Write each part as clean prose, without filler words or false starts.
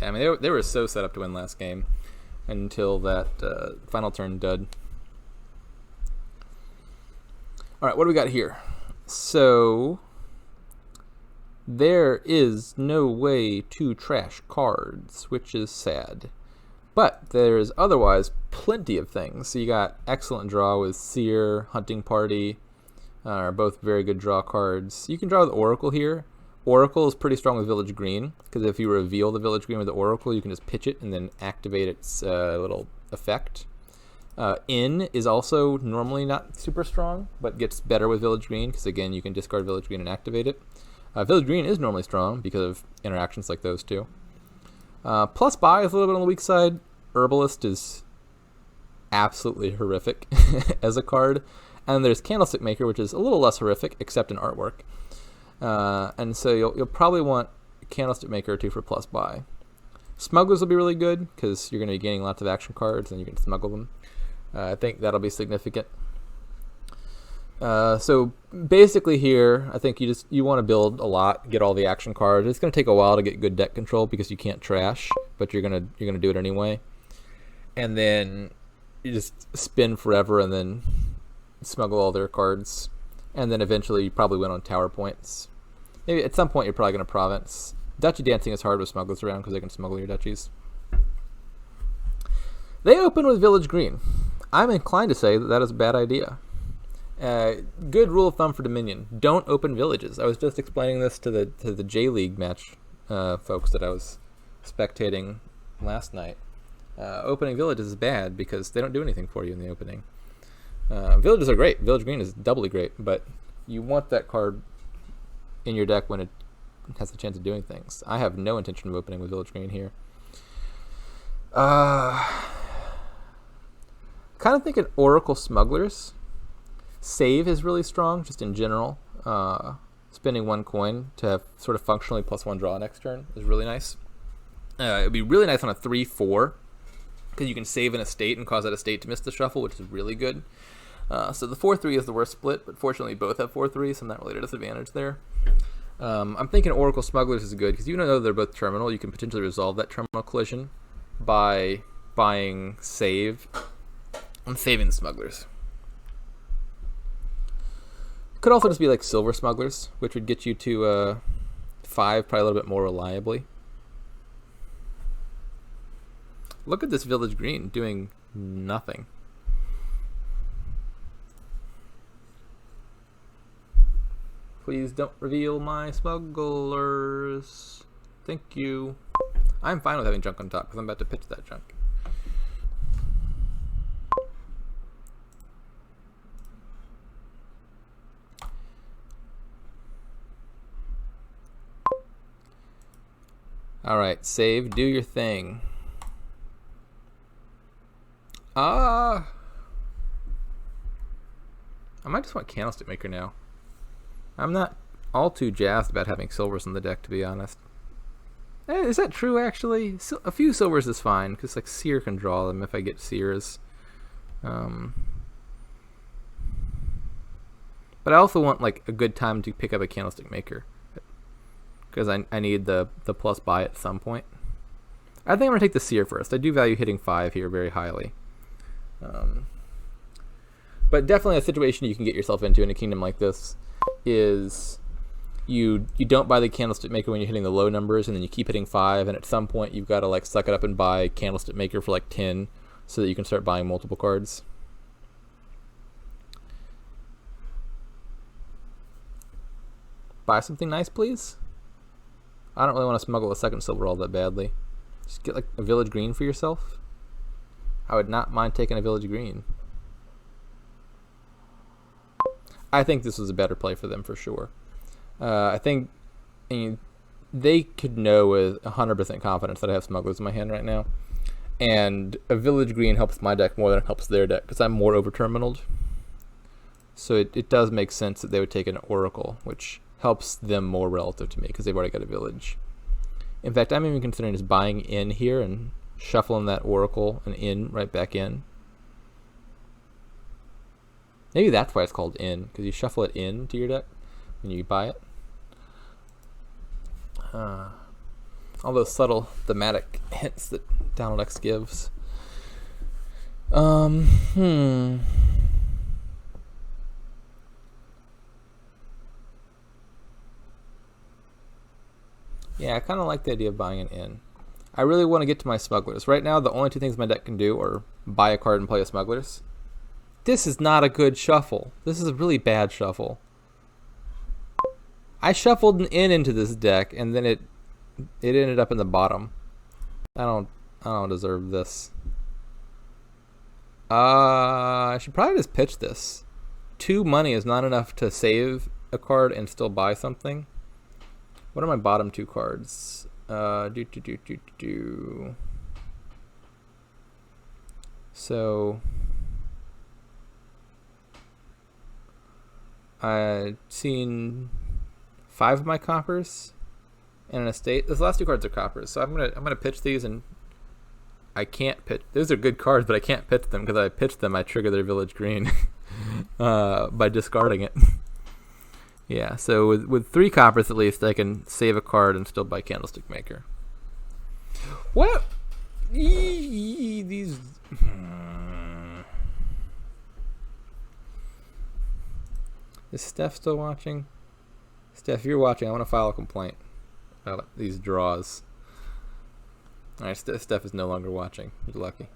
Yeah, I mean, they were so set up to win last game until that final turn dud. All right, what do we got here? So there is no way to trash cards, which is sad. But there's otherwise plenty of things. So you got excellent draw with Seer, Hunting Party, are both very good draw cards. You can draw with Oracle here. Oracle is pretty strong with Village Green, because if you reveal the Village Green with the Oracle, you can just pitch it and then activate its little effect. In is also normally not super strong, but gets better with Village Green, because again, you can discard Village Green and activate it. Village Green is normally strong because of interactions like those two. Plus Buy is a little bit on the weak side. Herbalist is absolutely horrific as a card. And there's Candlestick Maker, which is a little less horrific, except in artwork. And so you'll probably want Candlestick Maker or two for Plus Buy. Smugglers will be really good, because you're going to be gaining lots of action cards, and you can smuggle them. I think that'll be significant. So basically here, I think you want to build a lot, get all the action cards. It's going to take a while to get good deck control because you can't trash, but you're gonna do it anyway. And then you just spin forever and then smuggle all their cards, and then eventually you probably win on tower points. Maybe at some point you're probably going to province. Duchy dancing is hard with smugglers around because they can smuggle your duchies. They open with Village Green. I'm inclined to say that is a bad idea. Good rule of thumb for Dominion: don't open villages. I was just explaining this to the J League match folks that I was spectating last night. Opening villages is bad because they don't do anything for you in the opening. Villages are great. Village Green is doubly great, but you want that card in your deck when it has a chance of doing things. I have no intention of opening with Village Green here. Kind of thinking Oracle Smugglers. Save is really strong, just in general. Spending one coin to have sort of functionally +1 draw next turn is really nice. It would be really nice on a 3/4, because you can save an estate and cause that estate to miss the shuffle, which is really good. So the 4/3 is the worst split, but fortunately both have 4/3, so I'm not really at a disadvantage there. I'm thinking Oracle Smugglers is good, because even though they're both terminal, you can potentially resolve that terminal collision by buying save and saving the Smugglers. Could also just be like Silver Smugglers, which would get you to 5 probably a little bit more reliably. Look at this Village Green doing nothing. Please don't reveal my smugglers. Thank you. I'm fine with having junk on top because I'm about to pitch that junk. Alright, save, do your thing. I might just want Candlestick Maker now. I'm not all too jazzed about having silvers in the deck, to be honest. Is that true, actually? A few silvers is fine, because like Seer can draw them if I get Seers. But I also want like a good time to pick up a Candlestick Maker, because I need the plus buy at some point. I think I'm going to take the Seer first. I do value hitting 5 here very highly. But definitely a situation you can get yourself into in a kingdom like this is you don't buy the Candlestick Maker when you're hitting the low numbers, and then you keep hitting 5, and at some point you've got to like suck it up and buy Candlestick Maker for like 10 so that you can start buying multiple cards. Buy something nice, please. I don't really want to smuggle a second silver all that badly. Just get like a Village Green for yourself. I would not mind taking a Village Green. I think this was a better play for them for sure. I think they could know with 100% confidence that I have Smugglers in my hand right now. And a Village Green helps my deck more than it helps their deck, because I'm more over-terminaled. So it does make sense that they would take an Oracle, which helps them more relative to me, because they've already got a Village. In fact, I'm even considering just buying in here and shuffling that Oracle and in right back in. Maybe that's why it's called in, because you shuffle it into your deck when you buy it. all those subtle thematic hints that Donald X gives. Yeah, I kind of like the idea of buying an inn. I really want to get to my smugglers. Right now, the only two things my deck can do are buy a card and play a smugglers. This is not a good shuffle. This is a really bad shuffle. I shuffled an inn into this deck, and then it ended up in the bottom. I don't deserve this. I should probably just pitch this. 2 money is not enough to save a card and still buy something. What are my bottom 2 cards? So I've seen 5 of my coppers and an estate. Those last 2 cards are coppers, so I'm gonna pitch these, and I can't pitch. Those are good cards, but I can't pitch them because I pitch them. I trigger their village green by discarding it. Yeah, so with 3 coppers at least, I can save a card and still buy Candlestick Maker. What? These. Is Steph still watching? Steph, if you're watching, I want to file a complaint about these draws. Alright, Steph is no longer watching. You're lucky.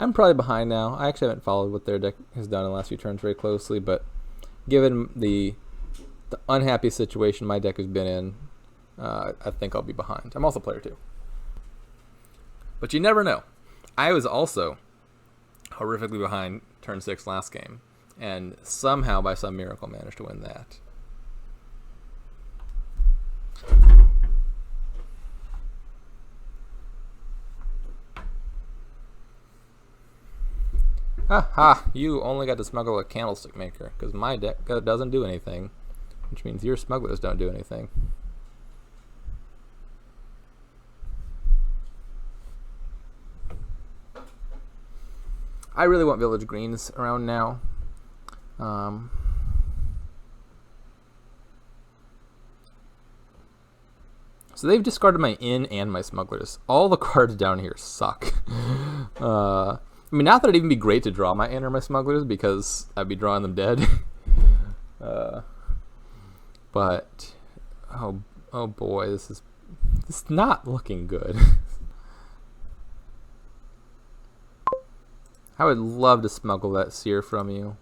I'm probably behind now. I actually haven't followed what their deck has done in the last few turns very closely, but given the unhappy situation my deck has been in, I think I'll be behind. I'm also player 2. But you never know. I was also horrifically behind turn 6 last game, and somehow by some miracle managed to win that. Ha! You only got to smuggle a Candlestick Maker, because my deck doesn't do anything, which means your smugglers don't do anything. I really want village greens around now. So they've discarded my inn and my smugglers. All the cards down here suck. I mean, not that it'd even be great to draw my inn or my smugglers, because I'd be drawing them dead. But oh boy, this is not looking good. I would love to smuggle that seer from you,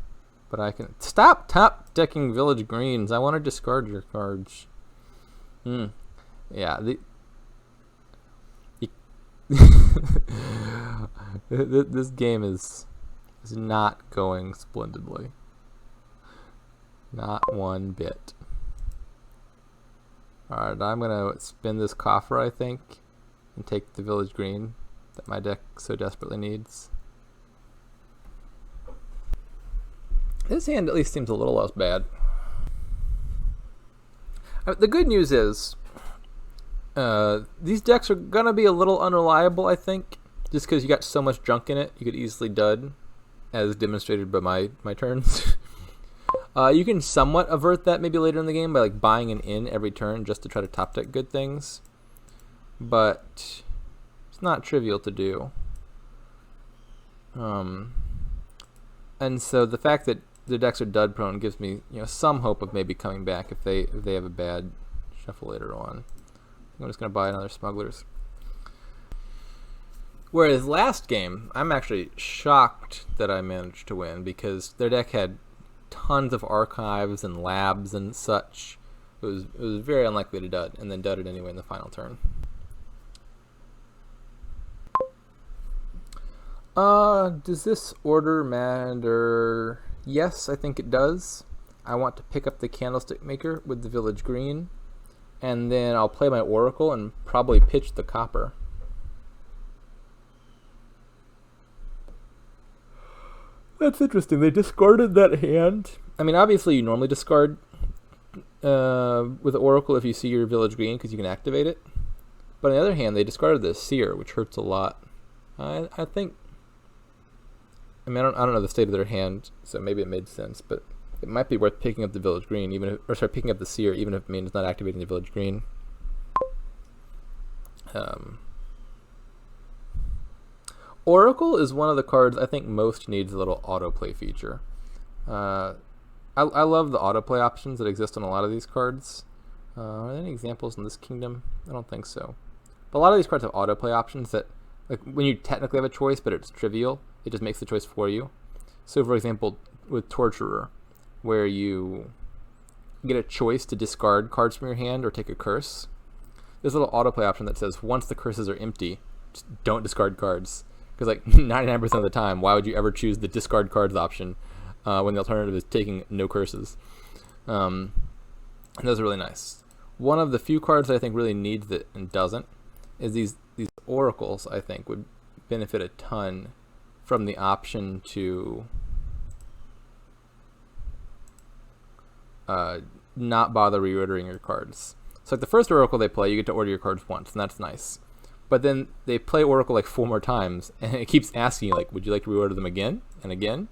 but I can stop top decking village greens. I want to discard your cards. Yeah, this game is not going splendidly. Not one bit. Alright, I'm gonna spin this coffer, I think, and take the village green that my deck so desperately needs. This hand at least seems a little less bad. The good news is these decks are gonna be a little unreliable, I think, just because you got so much junk in it. You could easily dud, as demonstrated by my turns. You can somewhat avert that maybe later in the game by like buying an inn every turn just to try to top deck good things, but it's not trivial to do. And so the fact that the decks are dud prone gives me, some hope of maybe coming back if they have a bad shuffle later on. I'm just gonna buy another smugglers. Whereas last game, I'm actually shocked that I managed to win, because their deck had tons of archives and labs and such. It was very unlikely to dud, and then dudded anyway in the final turn. Does this order matter? Yes, I think it does. I want to pick up the Candlestick Maker with the village green, and then I'll play my Oracle and probably pitch the copper. That's interesting. They discarded that hand. I mean, obviously you normally discard with Oracle if you see your village green, because you can activate it. But on the other hand, they discarded the Seer, which hurts a lot. I think I mean, I don't know the state of their hand, so maybe it made sense, but it might be worth picking up the village green, picking up the seer, even if it means not activating the village green. Oracle is one of the cards I think most needs a little autoplay feature. I love the autoplay options that exist on a lot of these cards. Are there any examples in this kingdom? I don't think so. But a lot of these cards have autoplay options that, like, when you technically have a choice, but it's trivial, it just makes the choice for you. So, for example, with Torturer, where you get a choice to discard cards from your hand or take a curse, there's a little autoplay option that says once the curses are empty, just don't discard cards. Because, like, 99% of the time, why would you ever choose the discard cards option when the alternative is taking no curses? And those are really nice. One of the few cards that I think really needs it and doesn't is these oracles. I think would benefit a ton from the option to not bother reordering your cards. So like the first oracle they play, you get to order your cards once, and that's nice. But then they play oracle like 4 more times, and it keeps asking you, like, would you like to reorder them again and again?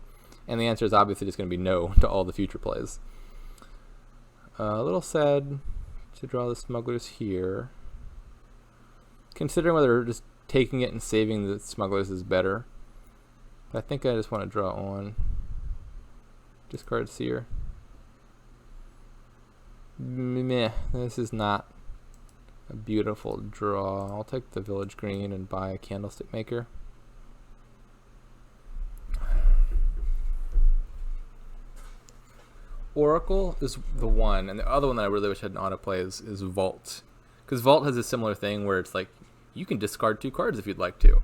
And the answer is obviously just going to be no to all the future plays. A little sad to draw the smugglers here. Considering whether just taking it and saving the smugglers is better. But I think I just want to draw on. Discard seer. Meh, this is not a beautiful draw. I'll take the village green and buy a candlestick maker. Oracle is the one, and the other one that I really wish I had an autoplay is Vault. Because Vault has a similar thing where it's like, you can discard 2 cards if you'd like to.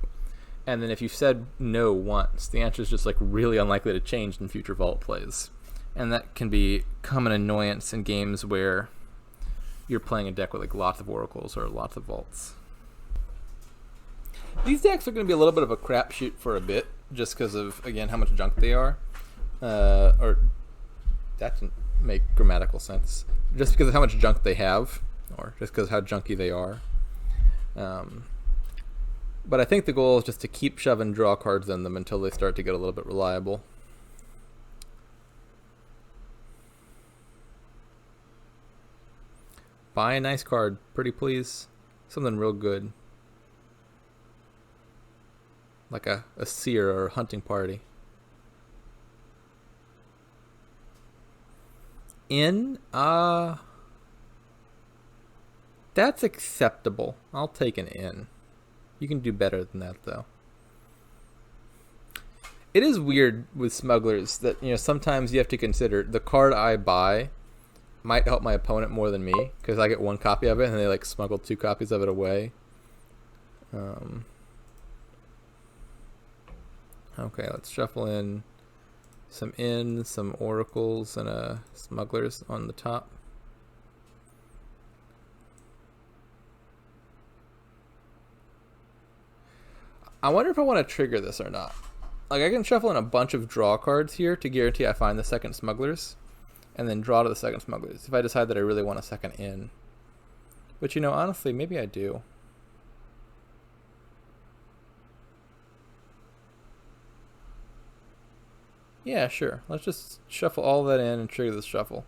And then if you've said no once, the answer is just like really unlikely to change in future Vault plays. And that can become an annoyance in games where you're playing a deck with like lots of oracles or lots of vaults. These decks are going to be a little bit of a crapshoot for a bit, just because of, again, how much junk they are. Or that didn't make grammatical sense. Just because of how much junk they have, or just because of how junky they are. But I think the goal is just to keep shoving draw cards in them until they start to get a little bit reliable. Buy a nice card, pretty please. Something real good. Like a seer or a hunting party. That's acceptable. I'll take an in. You can do better than that, though. It is weird with smugglers that, sometimes you have to consider the card I buy might help my opponent more than me, because I get 1 copy of it and they like smuggle 2 copies of it away. Okay, let's shuffle in some oracles and smugglers on the top. I wonder if I want to trigger this or not. Like, I can shuffle in a bunch of draw cards here to guarantee I find the second smugglers, and then draw to the second smugglers if I decide that I really want a second in. But honestly, maybe I do. Yeah, sure. Let's just shuffle all that in and trigger this shuffle.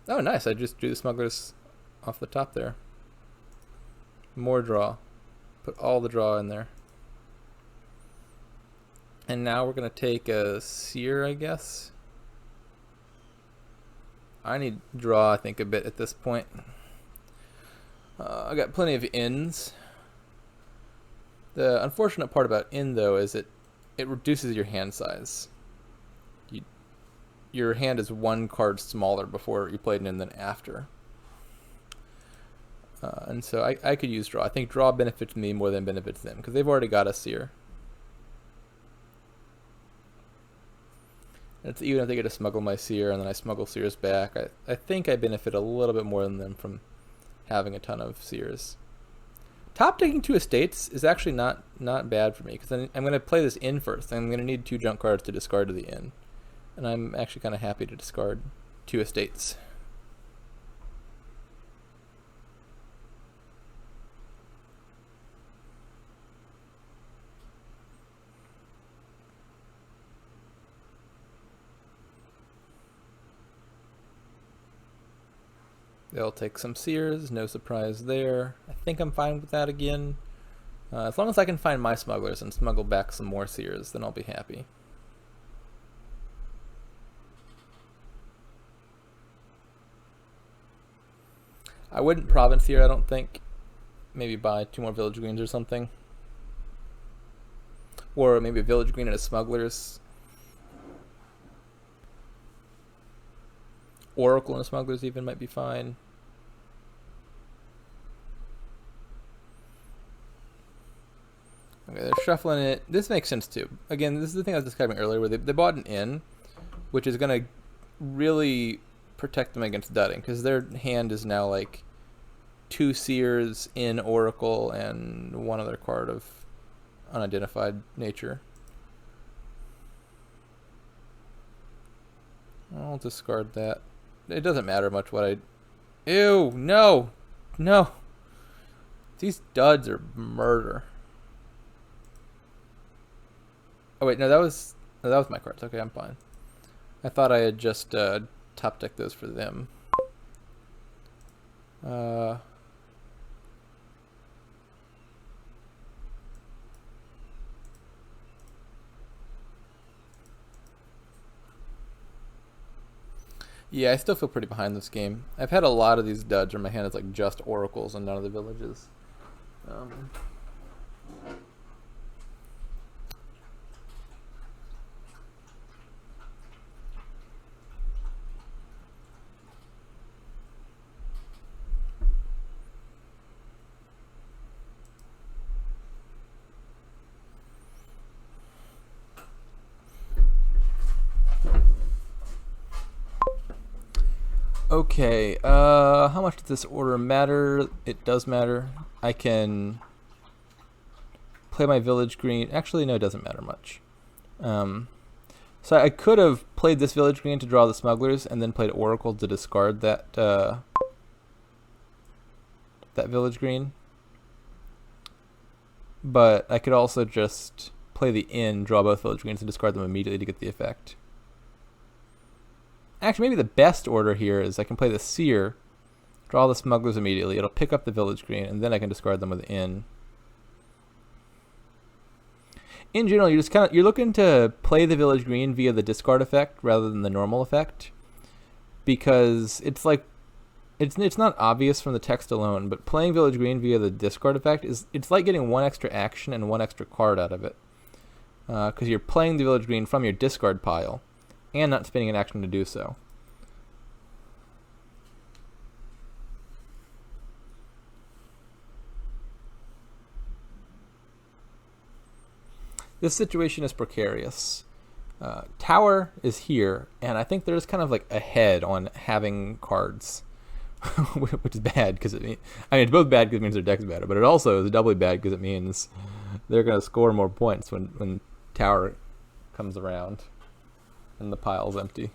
Oh, nice. I just drew the smugglers off the top there. More draw. Put all the draw in there. And now we're going to take a seer, I guess. I need draw, I think, a bit at this point. I got plenty of ins. The unfortunate part about in, though, is it reduces your hand size. Your hand is 1 card smaller before you played an in than after. And so I could use draw. I think draw benefits me more than benefits them, because they've already got a seer. It's even if they get to smuggle my seer and then I smuggle seers back, I think I benefit a little bit more than them from having a ton of seers. Top decking 2 estates is actually not bad for me, because then I'm going to play this in first. I'm going to need 2 junk cards to discard to the in. And I'm actually kind of happy to discard 2 estates. They'll take some seers, no surprise there. I think I'm fine with that again. As long as I can find my smugglers and smuggle back some more seers, then I'll be happy. I wouldn't province here, I don't think. Maybe buy 2 more village greens or something. Or maybe a village green and a smugglers. Oracle and a smugglers even might be fine. Okay, they're shuffling it. This makes sense too. Again, this is the thing I was describing earlier, where they bought an inn, which is going to really protect them against dudding, because their hand is now like 2 seers in Oracle and 1 other card of unidentified nature. I'll discard that. It doesn't matter much what I... Ew, no! No! These duds are murder. Oh wait, no, that was my cards. Okay, I'm fine. I thought I had just top decked those for them. Yeah, I still feel pretty behind this game. I've had a lot of these duds where my hand is like just oracles and none of the villages. Okay, how much does this order matter? It does matter. I can play my village green. Actually, no, it doesn't matter much. So I could have played this village green to draw the smugglers and then played Oracle to discard that that village green. But I could also just play the inn, draw both village greens, and discard them immediately to get the effect. Actually, maybe the best order here is I can play the seer, draw the smugglers immediately. It'll pick up the village green, and then I can discard them with inn. In general, you're looking to play the village green via the discard effect rather than the normal effect, because it's like it's not obvious from the text alone, but playing village green via the discard effect it's like getting 1 extra action and 1 extra card out of it, because you're playing the village green from your discard pile and not spending an action to do so. This situation is precarious. Tower is here, and I think there's kind of like a head on having cards, which is bad because it's both bad because it means their deck's better, but it also is doubly bad because it means they're going to score more points when Tower comes around and the pile's empty.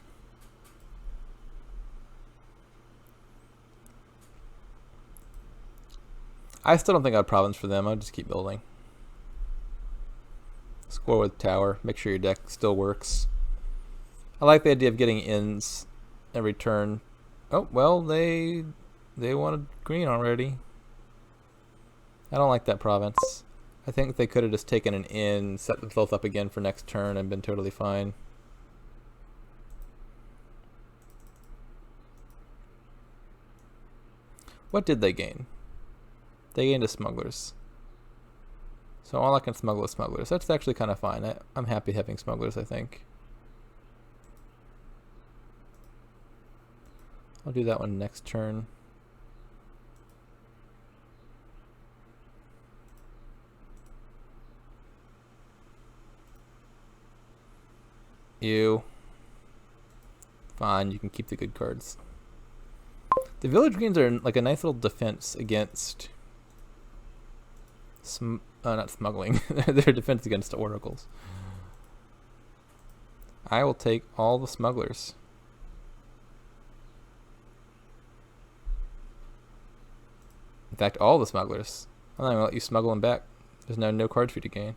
I still don't think I'd province for them. I'd just keep building. Score with Tower. Make sure your deck still works. I like the idea of getting inns every turn. Oh, well, they wanted green already. I don't like that province. I think they could have just taken an inn, set themselves up again for next turn, and been totally fine. What did they gain? They gained a smugglers. So all I can smuggle is smugglers. That's actually kind of fine. I'm happy having smugglers, I think. I'll do that one next turn. Ew. Fine, you can keep the good cards. The village greens are like a nice little defense against not smuggling. They're a defense against oracles. I will take all the smugglers. In fact, all the smugglers. I'm not going to let you smuggle them back. There's no cards for you to gain.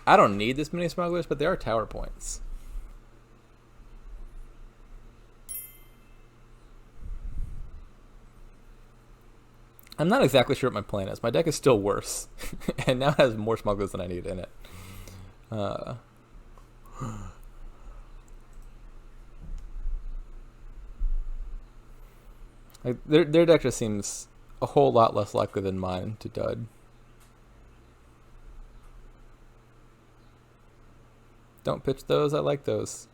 I don't need this many smugglers, but they are tower points. I'm not exactly sure what my plan is. My deck is still worse, and now it has more smugglers than I need in it. Like their deck just seems a whole lot less likely than mine to dud. Don't pitch those. I like those.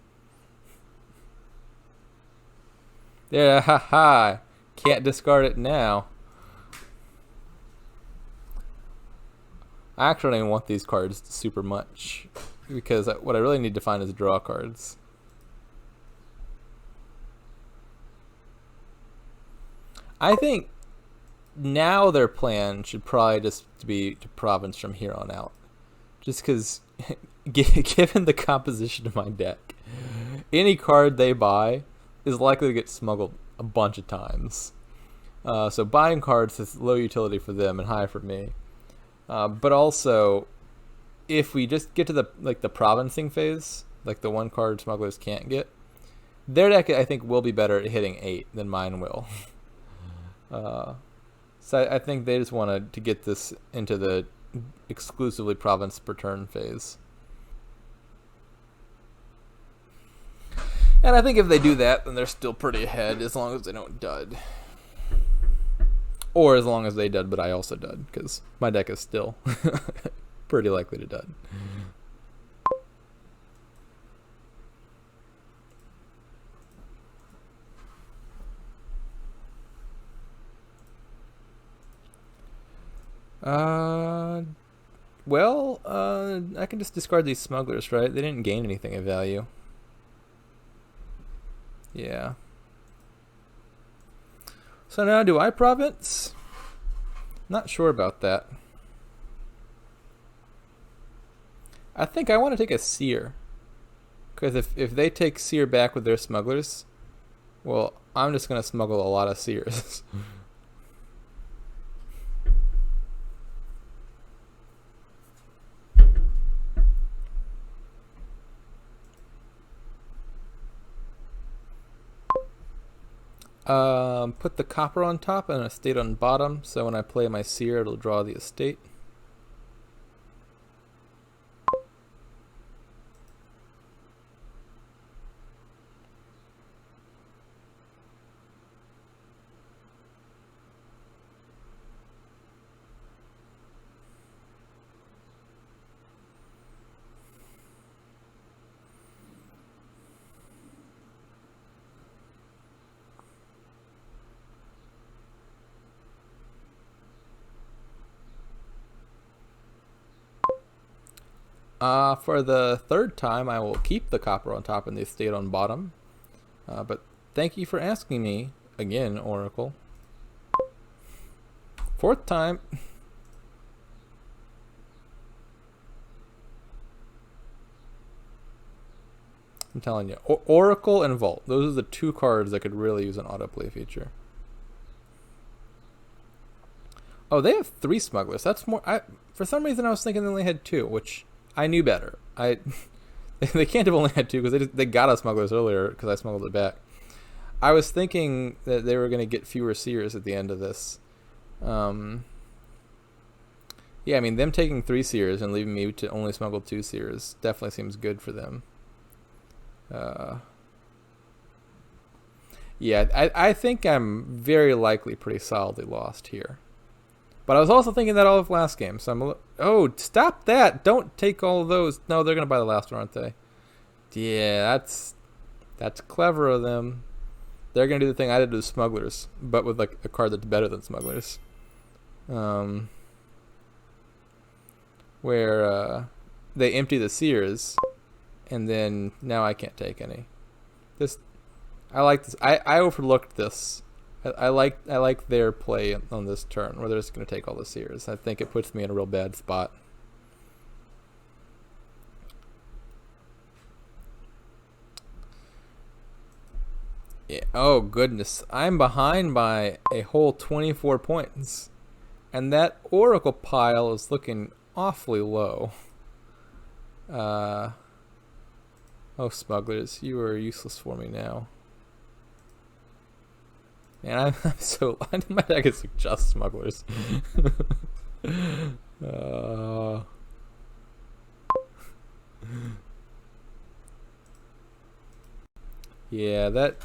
Yeah, haha. Can't discard it now. I actually don't even want these cards super much because what I really need to find is draw cards. I think now their plan should probably just be to province from here on out. Just because, given the composition of my deck, any card they buy is likely to get smuggled a bunch of times. So buying cards is low utility for them and high for me. But also, if we just get to the provincing phase, like the one card smugglers can't get, their deck I think will be better at hitting 8 than mine will. So I think they just wanted to get this into the exclusively province per turn phase. And I think if they do that, then they're still pretty ahead as long as they don't dud. Or as long as they dud, but I also dud, because my deck is still pretty likely to dud. I can just discard these smugglers, right? They didn't gain anything of value. Yeah. So now do I province? Not sure about that. I think I want to take a seer. Because if they take seer back with their smugglers, well, I'm just going to smuggle a lot of seers. Put the copper on top and an estate on bottom, so when I play my seer, it'll draw the estate. For the third time, I will keep the copper on top and the estate on bottom. But thank you for asking me again, Oracle. Fourth time. I'm telling you, Oracle and Vault. Those are the two cards that could really use an autoplay feature. Oh, they have 3 smugglers. That's more. For some reason, I was thinking they only had 2, which I knew better. They can't have only had 2 because they got us smugglers earlier because I smuggled it back. I was thinking that they were going to get fewer seers at the end of this. Yeah, I mean, them taking 3 seers and leaving me to only smuggle 2 seers definitely seems good for them. Yeah, I think I'm very likely pretty solidly lost here. But I was also thinking that all of last game, so oh, stop that! Don't take all of those. No, they're gonna buy the last one, aren't they? Yeah, that's clever of them. They're gonna do the thing I did with smugglers, but with like a card that's better than smugglers. Where they empty the seers, and then now I can't take any. I like this. I overlooked this. I like their play on this turn, where they're just going to take all the seers. I think it puts me in a real bad spot. Yeah. Oh goodness, I'm behind by a whole 24 points, and that Oracle pile is looking awfully low. Oh, smugglers, you are useless for me now. Man, I'm so. My deck is just smugglers. uh, yeah, that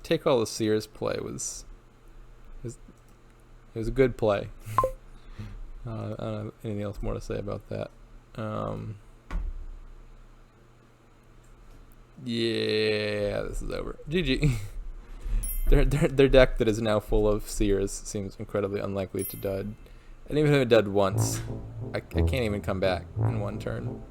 take all the Sears play was it was a good play. I don't have anything else more to say about that. Yeah, this is over. GG. Their deck that is now full of Sears seems incredibly unlikely to dud. And even if it dud once, I can't even come back in one turn.